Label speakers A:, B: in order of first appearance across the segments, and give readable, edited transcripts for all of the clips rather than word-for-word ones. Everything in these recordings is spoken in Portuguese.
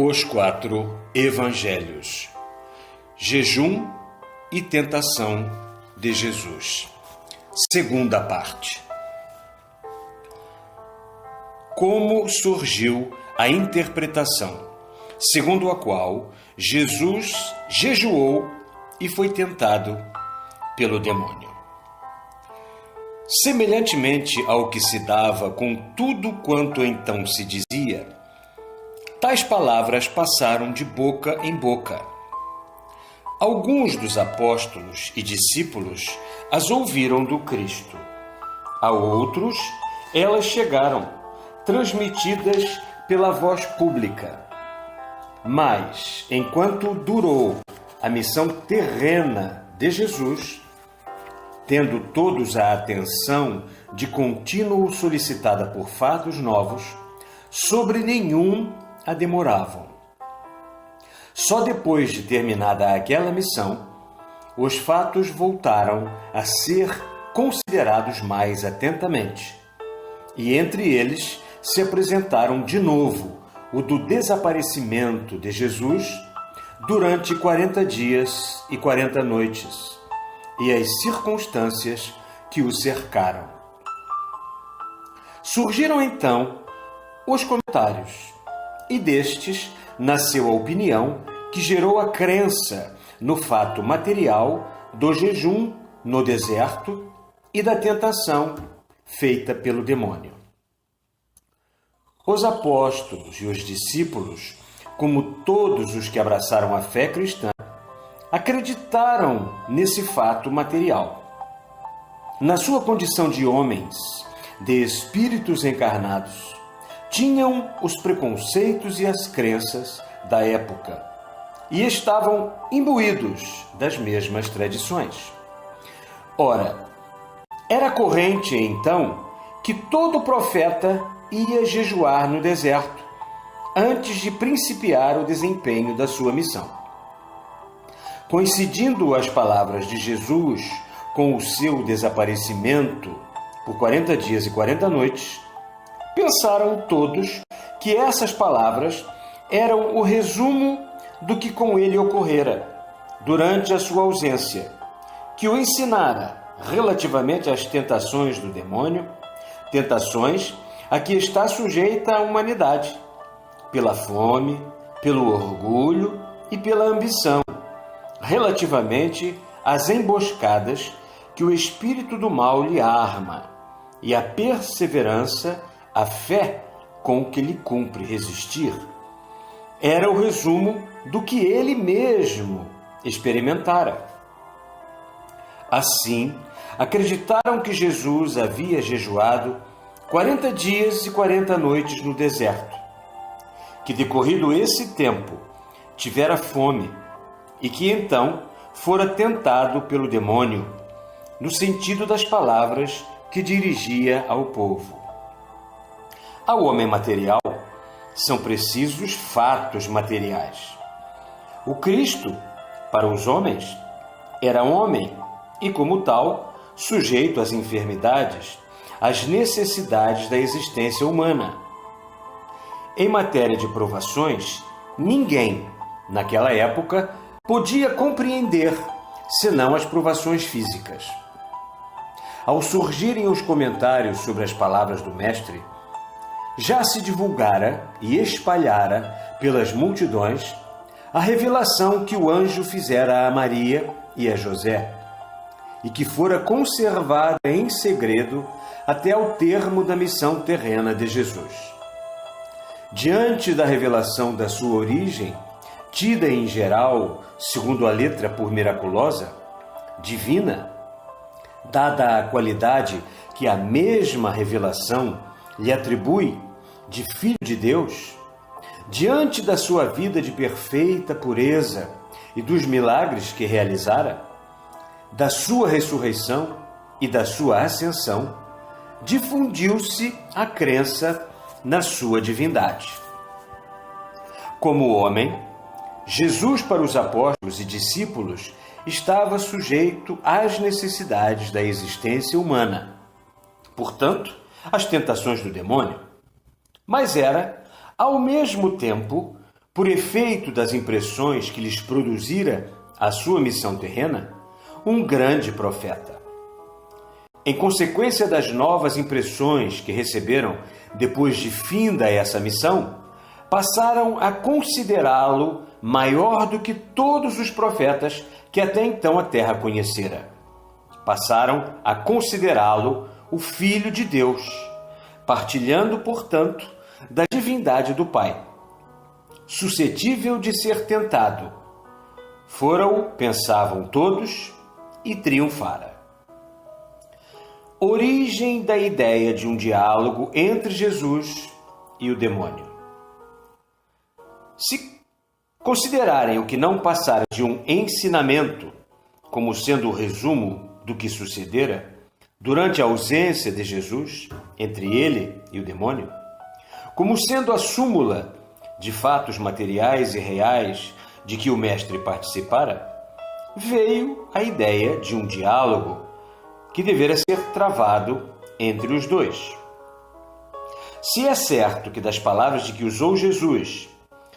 A: Os 4 Evangelhos. Jejum e tentação de Jesus. Segunda parte. Como surgiu a interpretação, segundo a qual Jesus jejuou e foi tentado pelo demônio. Semelhantemente ao que se dava com tudo quanto então se dizia, tais palavras passaram de boca em boca. Alguns dos apóstolos e discípulos as ouviram do Cristo. A outros, elas chegaram, transmitidas pela voz pública. Mas, enquanto durou a missão terrena de Jesus, tendo todos a atenção de contínuo solicitada por fatos novos, sobre nenhum a demoravam. Só depois de terminada aquela missão, os fatos voltaram a ser considerados mais atentamente. E entre eles se apresentaram de novo o do desaparecimento de Jesus durante 40 dias e 40 noites e as circunstâncias que o cercaram. Surgiram então os comentários, e destes nasceu a opinião que gerou a crença no fato material do jejum no deserto e da tentação feita pelo demônio. Os apóstolos e os discípulos, como todos os que abraçaram a fé cristã, acreditaram nesse fato material. Na sua condição de homens, de espíritos encarnados, tinham os preconceitos e as crenças da época e estavam imbuídos das mesmas tradições. Ora, era corrente então que todo profeta ia jejuar no deserto antes de principiar o desempenho da sua missão. Coincidindo as palavras de Jesus com o seu desaparecimento por 40 dias e 40 noites, pensaram todos que essas palavras eram o resumo do que com ele ocorrera durante a sua ausência, que o ensinara relativamente às tentações do demônio, tentações a que está sujeita a humanidade, pela fome, pelo orgulho e pela ambição, relativamente às emboscadas que o espírito do mal lhe arma, e a perseverança, a fé com que lhe cumpre resistir. Era o resumo do que ele mesmo experimentara. Assim, acreditaram que Jesus havia jejuado 40 dias e 40 noites no deserto, que decorrido esse tempo tivera fome e que então fora tentado pelo demônio, no sentido das palavras que dirigia ao povo. Ao homem material, são precisos fatos materiais. O Cristo, para os homens, era homem e, como tal, sujeito às enfermidades, às necessidades da existência humana. Em matéria de provações, ninguém, naquela época, podia compreender senão as provações físicas. Ao surgirem os comentários sobre as palavras do Mestre, já se divulgara e espalhara pelas multidões a revelação que o anjo fizera a Maria e a José, e que fora conservada em segredo até ao termo da missão terrena de Jesus. Diante da revelação da sua origem, tida em geral, segundo a letra por miraculosa, divina, dada a qualidade que a mesma revelação lhe atribui de Filho de Deus, diante da sua vida de perfeita pureza e dos milagres que realizara, da sua ressurreição e da sua ascensão, difundiu-se a crença na sua divindade. Como homem, Jesus para os apóstolos e discípulos estava sujeito às necessidades da existência humana, portanto, às tentações do demônio, mas era, ao mesmo tempo, por efeito das impressões que lhes produzira a sua missão terrena, um grande profeta. Em consequência das novas impressões que receberam depois de finda essa missão, passaram a considerá-lo maior do que todos os profetas que até então a terra conhecera. Passaram a considerá-lo o Filho de Deus, partilhando, portanto, da divindade do Pai. Suscetível de ser tentado, fora-o, pensavam todos, e triunfara. Origem da ideia de um diálogo entre Jesus e o demônio. Se considerarem o que não passara de um ensinamento como sendo o resumo do que sucedera durante a ausência de Jesus entre ele e o demônio, como sendo a súmula de fatos materiais e reais de que o mestre participara, veio a ideia de um diálogo que devera ser travado entre os dois. Se é certo que das palavras de que usou Jesus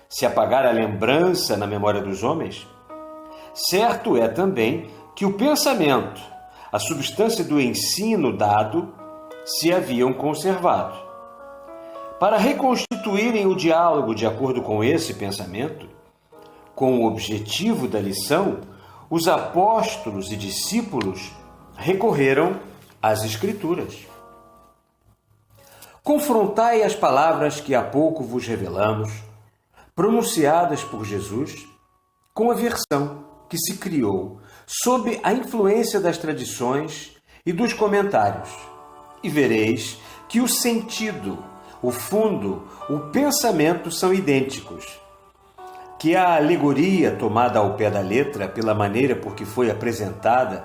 A: se apagara a lembrança na memória dos homens, certo é também que o pensamento, a substância do ensino dado, se haviam conservado. Para reconstituírem o diálogo de acordo com esse pensamento, com o objetivo da lição, os apóstolos e discípulos recorreram às Escrituras. Confrontai as palavras que há pouco vos revelamos, pronunciadas por Jesus, com a versão que se criou sob a influência das tradições e dos comentários, e vereis que o sentido, o fundo, o pensamento são idênticos, que a alegoria tomada ao pé da letra pela maneira por que foi apresentada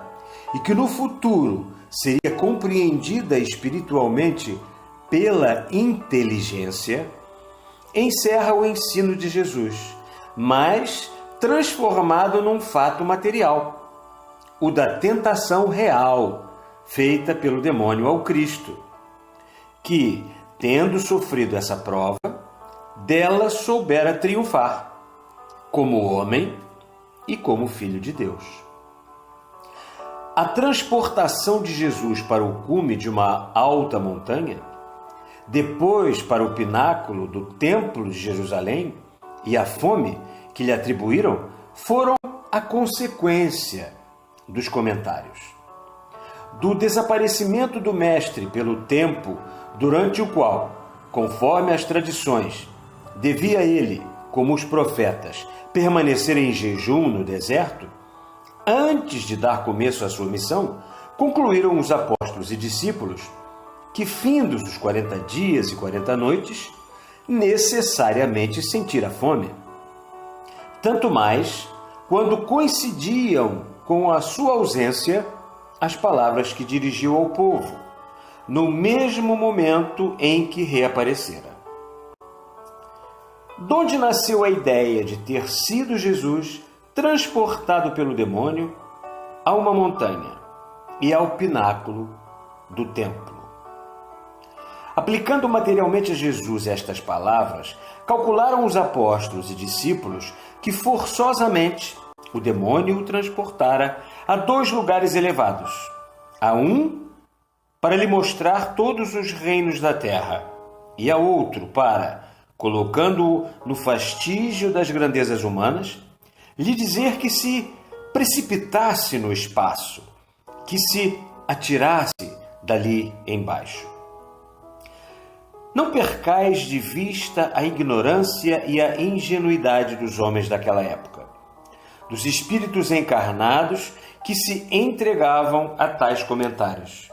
A: e que no futuro seria compreendida espiritualmente pela inteligência, encerra o ensino de Jesus, mas transformado num fato material, o da tentação real feita pelo demônio ao Cristo, que, tendo sofrido essa prova, dela soubera triunfar, como homem e como Filho de Deus. A transportação de Jesus para o cume de uma alta montanha, depois para o pináculo do Templo de Jerusalém e a fome que lhe atribuíram, foram a consequência dos comentários. Do desaparecimento do Mestre pelo tempo durante o qual, conforme as tradições, devia ele, como os profetas, permanecer em jejum no deserto, antes de dar começo à sua missão, concluíram os apóstolos e discípulos que, findos os 40 dias e 40 noites, necessariamente sentira fome. Tanto mais quando coincidiam com a sua ausência as palavras que dirigiu ao povo, no mesmo momento em que reaparecera. Donde nasceu a ideia de ter sido Jesus transportado pelo demônio a uma montanha e ao pináculo do templo. Aplicando materialmente a Jesus estas palavras, calcularam os apóstolos e discípulos que forçosamente o demônio o transportara a 2 lugares elevados. A um, para lhe mostrar todos os reinos da terra, e a outro para, colocando-o no fastígio das grandezas humanas, lhe dizer que se precipitasse no espaço, que se atirasse dali embaixo. Não percais de vista a ignorância e a ingenuidade dos homens daquela época, dos espíritos encarnados que se entregavam a tais comentários,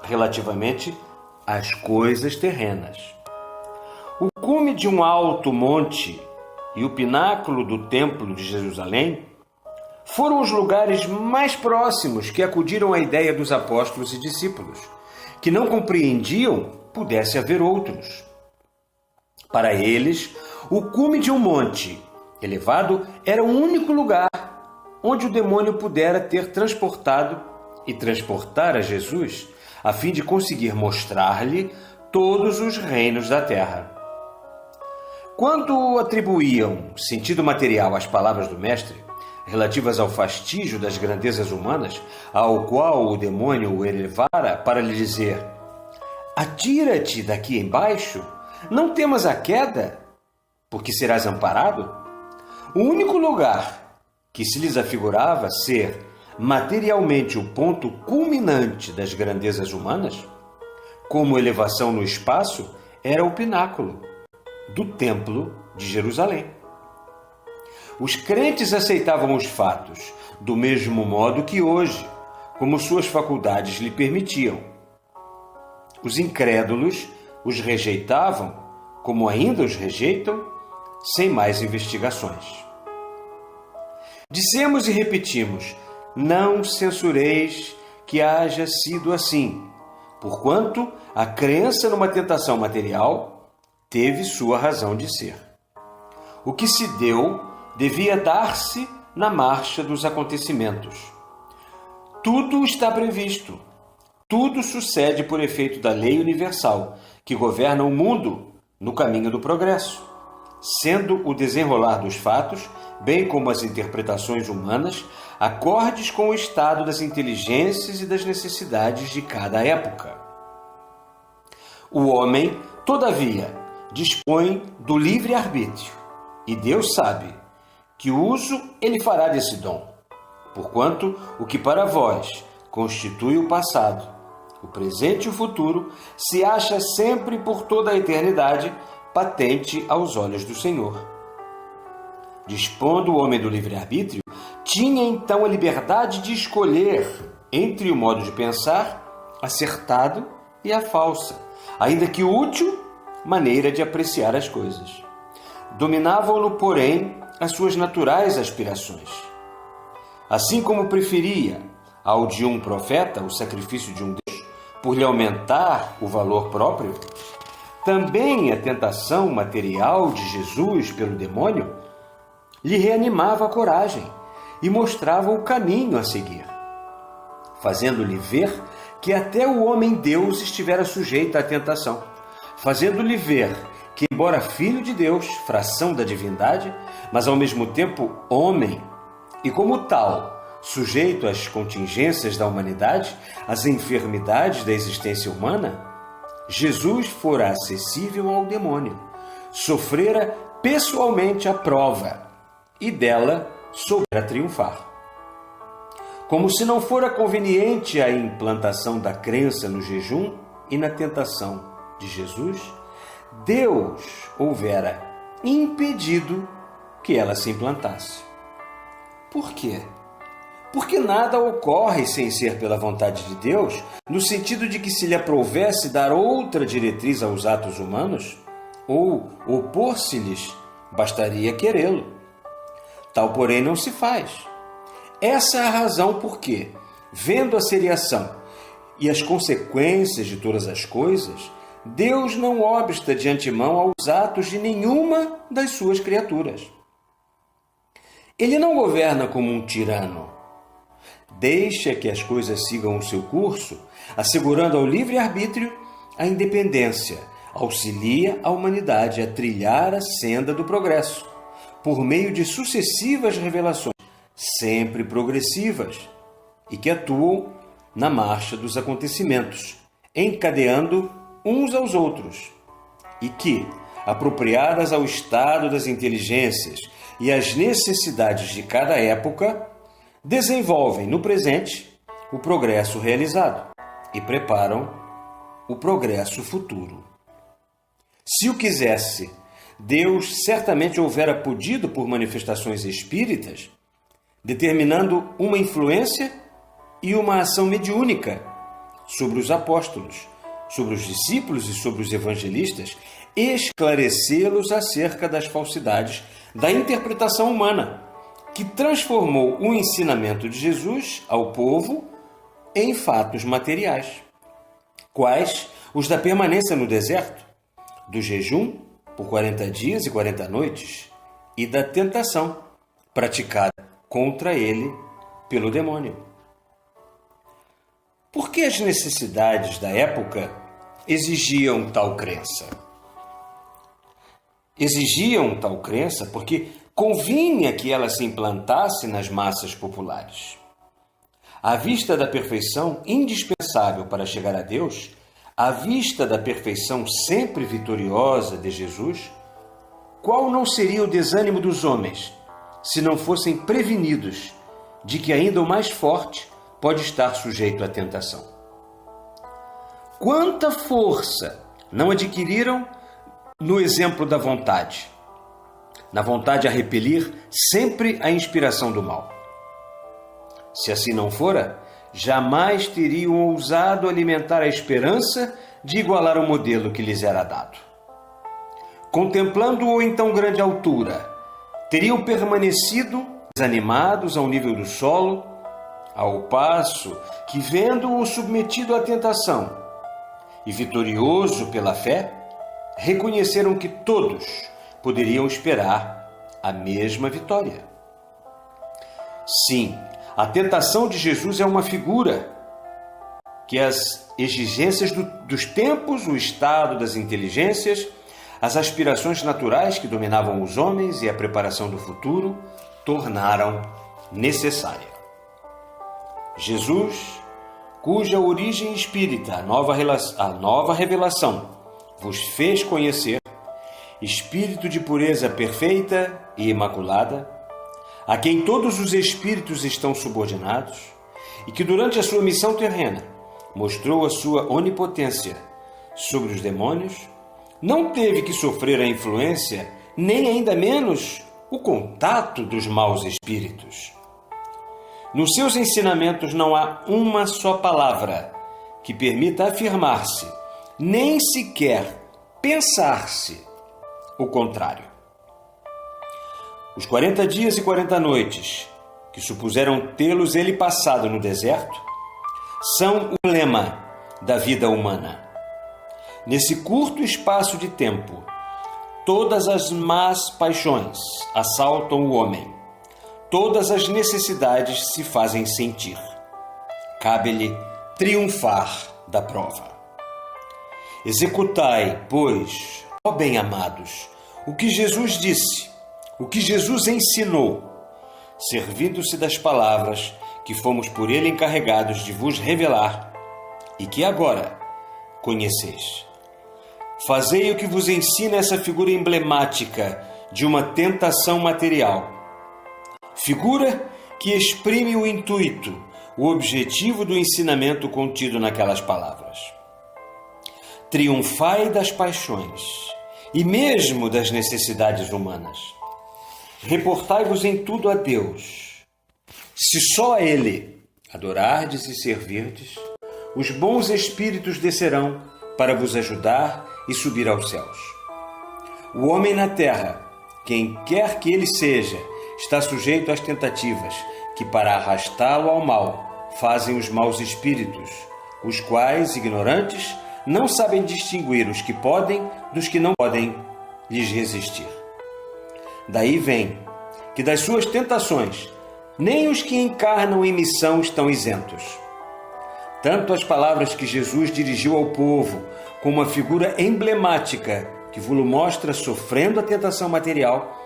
A: relativamente às coisas terrenas. O cume de um alto monte e o pináculo do Templo de Jerusalém foram os lugares mais próximos que acudiram à ideia dos apóstolos e discípulos, que não compreendiam pudesse haver outros. Para eles, o cume de um monte elevado era o único lugar onde o demônio pudera ter transportado e transportar a Jesus, a fim de conseguir mostrar-lhe todos os reinos da terra. Quando atribuíam sentido material às palavras do Mestre, relativas ao fastígio das grandezas humanas, ao qual o demônio o elevara para lhe dizer: atira-te daqui embaixo, não temas a queda, porque serás amparado, o único lugar que se lhes afigurava ser materialmente o ponto culminante das grandezas humanas, como elevação no espaço, era o pináculo do Templo de Jerusalém. Os crentes aceitavam os fatos do mesmo modo que hoje, como suas faculdades lhe permitiam. Os incrédulos os rejeitavam, como ainda os rejeitam, sem mais investigações. Dissemos e repetimos: não censureis que haja sido assim, porquanto a crença numa tentação material teve sua razão de ser. O que se deu devia dar-se na marcha dos acontecimentos. Tudo está previsto. Tudo sucede por efeito da lei universal, que governa o mundo no caminho do progresso, sendo o desenrolar dos fatos, bem como as interpretações humanas, acordes com o estado das inteligências e das necessidades de cada época. O homem, todavia, dispõe do livre-arbítrio, e Deus sabe que uso ele fará desse dom, porquanto o que para vós constitui o passado, o presente e o futuro, se acha sempre por toda a eternidade patente aos olhos do Senhor. Dispondo o homem do livre-arbítrio, tinha então a liberdade de escolher entre o modo de pensar acertado e a falsa, ainda que útil, maneira de apreciar as coisas. Dominavam-no, porém, as suas naturais aspirações. Assim como preferia ao de um profeta o sacrifício de um Deus, por lhe aumentar o valor próprio, também a tentação material de Jesus pelo demônio lhe reanimava a coragem e mostrava o caminho a seguir, fazendo-lhe ver que até o homem-deus estivera sujeito à tentação, fazendo-lhe ver que, embora filho de Deus, fração da divindade, mas ao mesmo tempo homem, e como tal, sujeito às contingências da humanidade, às enfermidades da existência humana, Jesus fora acessível ao demônio, sofrera pessoalmente a prova e dela soubera triunfar. Como se não fora conveniente a implantação da crença no jejum e na tentação de Jesus, Deus houvera impedido que ela se implantasse. Por quê? Porque nada ocorre sem ser pela vontade de Deus, no sentido de que se lhe aprovesse dar outra diretriz aos atos humanos, ou opor-se-lhes, bastaria querê-lo. Tal, porém, não se faz. Essa é a razão por que, vendo a seriação e as consequências de todas as coisas, Deus não obsta de antemão aos atos de nenhuma das suas criaturas. Ele não governa como um tirano. Deixa que as coisas sigam o seu curso, assegurando ao livre-arbítrio a independência, auxilia a humanidade a trilhar a senda do progresso, por meio de sucessivas revelações, sempre progressivas, e que atuam na marcha dos acontecimentos, encadeando uns aos outros, e que, apropriadas ao estado das inteligências e às necessidades de cada época, desenvolvem no presente o progresso realizado e preparam o progresso futuro. Se o quisesse, Deus certamente houvera podido, por manifestações espíritas, determinando uma influência e uma ação mediúnica sobre os apóstolos, sobre os discípulos e sobre os evangelistas, esclarecê-los acerca das falsidades da interpretação humana, que transformou o ensinamento de Jesus ao povo em fatos materiais, quais os da permanência no deserto, do jejum por 40 dias e 40 noites e da tentação praticada contra ele pelo demônio. Por que as necessidades da época exigiam tal crença? exigiam tal crença porque convinha que ela se implantasse nas massas populares. À vista da perfeição indispensável para chegar a Deus, à vista da perfeição sempre vitoriosa de Jesus, qual não seria o desânimo dos homens se não fossem prevenidos de que ainda o mais forte pode estar sujeito à tentação? Quanta força não adquiriram no exemplo da vontade, na vontade a repelir sempre a inspiração do mal. Se assim não fora, jamais teriam ousado alimentar a esperança de igualar o modelo que lhes era dado. Contemplando-o em tão grande altura, teriam permanecido desanimados ao nível do solo, ao passo que, vendo-o submetido à tentação e vitorioso pela fé, reconheceram que todos poderiam esperar a mesma vitória. Sim, a tentação de Jesus é uma figura que as exigências dos tempos, o estado das inteligências, as aspirações naturais que dominavam os homens e a preparação do futuro tornaram necessária. Jesus, cuja origem espírita, a nova revelação, vos fez conhecer, espírito de pureza perfeita e imaculada, a quem todos os espíritos estão subordinados, e que durante a sua missão terrena mostrou a sua onipotência sobre os demônios, não teve que sofrer a influência, nem ainda menos o contato dos maus espíritos. Nos seus ensinamentos não há uma só palavra que permita afirmar-se, nem sequer pensar-se o contrário. Os 40 dias e 40 noites, que supuseram tê-los ele passado no deserto, são o lema da vida humana. Nesse curto espaço de tempo, todas as más paixões assaltam o homem, todas as necessidades se fazem sentir. Cabe-lhe triunfar da prova. Executai, pois, ó bem-amados, o que Jesus disse, o que Jesus ensinou, servindo-se das palavras que fomos por ele encarregados de vos revelar e que agora conheceis. Fazei o que vos ensina essa figura emblemática de uma tentação material. Figura que exprime o intuito, o objetivo do ensinamento contido naquelas palavras. Triunfai das paixões e mesmo das necessidades humanas. Reportai-vos em tudo a Deus. Se só a Ele adorardes e servirdes, os bons espíritos descerão para vos ajudar e subir aos céus. O homem na terra, quem quer que ele seja, está sujeito às tentativas que, para arrastá-lo ao mal, fazem os maus espíritos, os quais, ignorantes, não sabem distinguir os que podem dos que não podem lhes resistir. Daí vem que das suas tentações nem os que encarnam em missão estão isentos. Tanto as palavras que Jesus dirigiu ao povo, como a figura emblemática que vos mostra sofrendo a tentação material,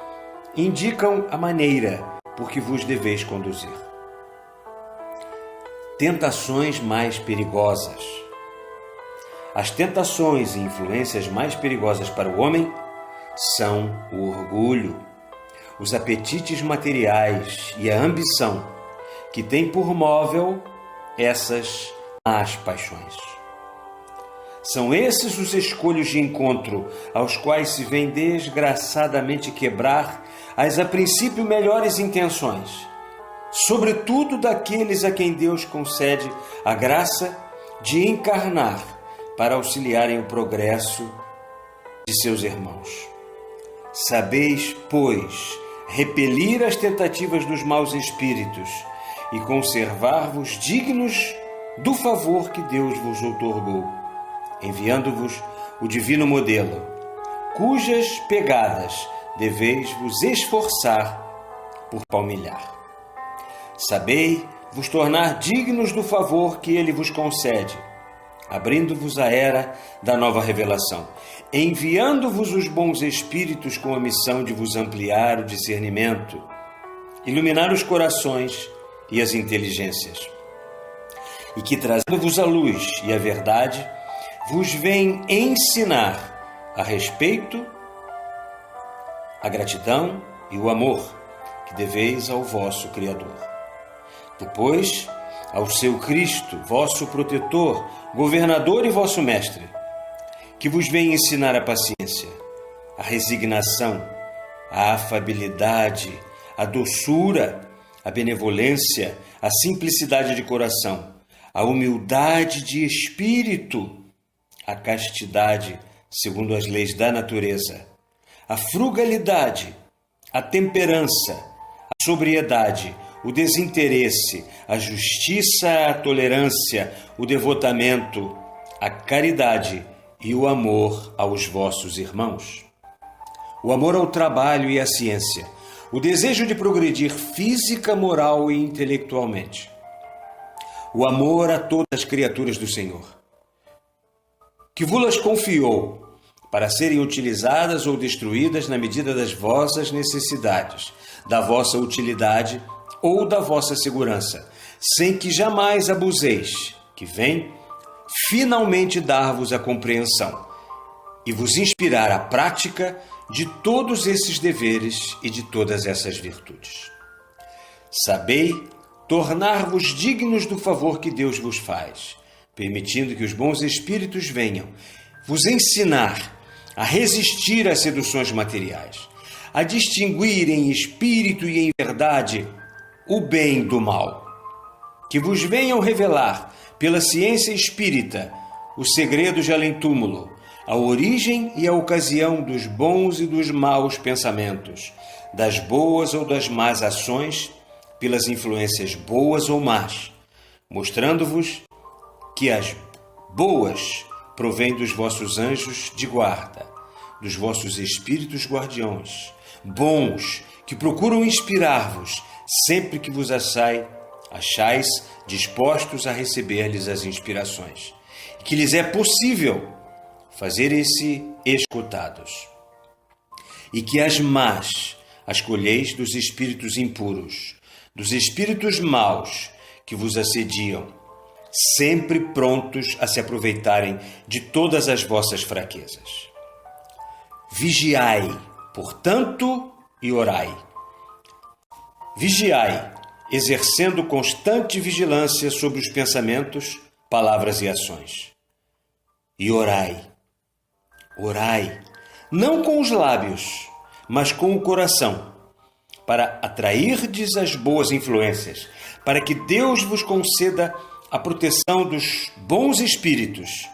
A: indicam a maneira por que vos deveis conduzir. Tentações mais perigosas. As tentações e influências mais perigosas para o homem são o orgulho, os apetites materiais e a ambição, que têm por móvel essas más paixões. São esses os escolhos de encontro aos quais se vem desgraçadamente quebrar as a princípio melhores intenções, sobretudo daqueles a quem Deus concede a graça de encarnar para auxiliarem o progresso de seus irmãos. Sabeis, pois, repelir as tentativas dos maus espíritos e conservar-vos dignos do favor que Deus vos outorgou, enviando-vos o divino modelo, cujas pegadas deveis vos esforçar por palmilhar. Sabei vos tornar dignos do favor que ele vos concede, abrindo-vos a era da nova revelação, enviando-vos os bons espíritos com a missão de vos ampliar o discernimento, iluminar os corações e as inteligências, e que, trazendo-vos a luz e a verdade, vos vem ensinar a respeito, a gratidão e o amor que deveis ao vosso Criador. Depois, ao seu Cristo, vosso protetor, governador e vosso mestre, que vos vem ensinar a paciência, a resignação, a afabilidade, a doçura, a benevolência, a simplicidade de coração, a humildade de espírito, a castidade segundo as leis da natureza, a frugalidade, a temperança, a sobriedade, o desinteresse, a justiça, a tolerância, o devotamento, a caridade e o amor aos vossos irmãos. O amor ao trabalho e à ciência, o desejo de progredir física, moral e intelectualmente. O amor a todas as criaturas do Senhor, que vos-las confiou para serem utilizadas ou destruídas na medida das vossas necessidades, da vossa utilidade ou da vossa segurança, sem que jamais abuseis, que vem finalmente dar-vos a compreensão e vos inspirar a prática de todos esses deveres e de todas essas virtudes. Sabei tornar-vos dignos do favor que Deus vos faz, permitindo que os bons espíritos venham vos ensinar a resistir às seduções materiais, a distinguir em espírito e em verdade o bem do mal, que vos venham revelar pela ciência espírita os segredos de além-túmulo, a origem e a ocasião dos bons e dos maus pensamentos, das boas ou das más ações, pelas influências boas ou más, mostrando-vos que as boas provêm dos vossos anjos de guarda, dos vossos espíritos guardiões, bons, que procuram inspirar-vos sempre que vos achais dispostos a receber-lhes as inspirações, e que lhes é possível fazerem-se escutados, e que as más as colheis dos espíritos impuros, dos espíritos maus que vos assediam, sempre prontos a se aproveitarem de todas as vossas fraquezas. Vigiai, portanto, e orai. Vigiai, exercendo constante vigilância sobre os pensamentos, palavras e ações. E orai. Orai, não com os lábios, mas com o coração, para atrairdes as boas influências, para que Deus vos conceda a proteção dos bons espíritos,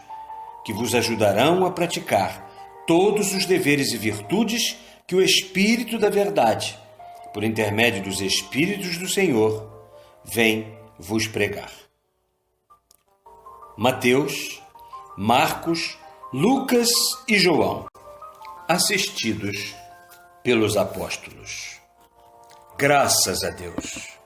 A: que vos ajudarão a praticar todos os deveres e virtudes que o Espírito da Verdade, por intermédio dos Espíritos do Senhor, vem vos pregar. Mateus, Marcos, Lucas e João, assistidos pelos apóstolos. Graças a Deus.